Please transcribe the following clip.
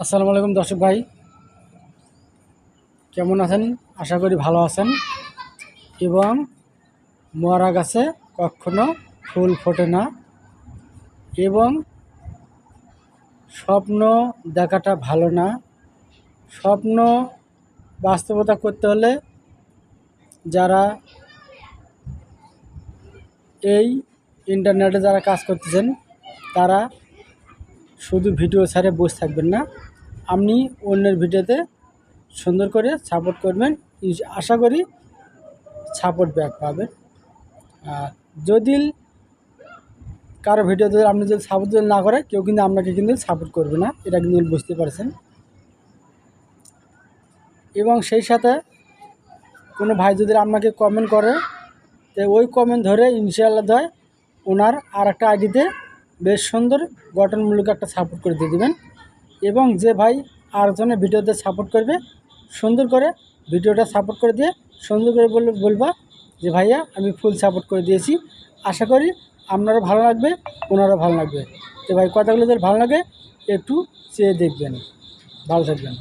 আসসালামু আলাইকুম দর্শক ভাই, কেমন আছেন? আশা করি ভালো আছেন। এবং মরা গাছে কখনো ফুল ফোটে না, এবং স্বপ্ন দেখাটা ভালো না। স্বপ্ন বাস্তবতা করতে হলে যারা এই ইন্টারনেটে যারা কাজ করতেছেন তারা শুধু ভিডিও ছাড়ে বসে থাকবেন না, আপনি অন্যের ভিডিওতে সুন্দর করে সাপোর্ট করবেন। আশা করি সাপোর্ট ব্যাক পাবেন। আর যদি কারো ভিডিওতে আপনি যদি সাপোর্ট না করে, কেউ কিন্তু আপনাকে কিন্তু সাপোর্ট করবে না, এটা কিন্তু বুঝতে পারছেন। এবং সেই সাথে কোনো ভাই যদি আপনাকে কমেন্ট করে, তো ওই কমেন্ট ধরে ইনশাআল্লাহ ধরে ওনার আর একটা আইডিতে বেশ সুন্দর গঠনমূলক একটা সাপোর্ট করে দিয়ে দেবেন। এবং যে ভাই আরেকজনের ভিডিওতে সাপোর্ট করবে, সুন্দর করে ভিডিওটা সাপোর্ট করে দিয়ে সুন্দর করে বলবা যে ভাইয়া আমি ফুল সাপোর্ট করে দিয়েছি। আশা করি আপনারও ভালো লাগবে, ওনারও ভালো লাগবে। তো ভাই কথাগুলো যদি ভালো লাগে একটু চেয়ে দেখবেন। ভালো থাকবেন।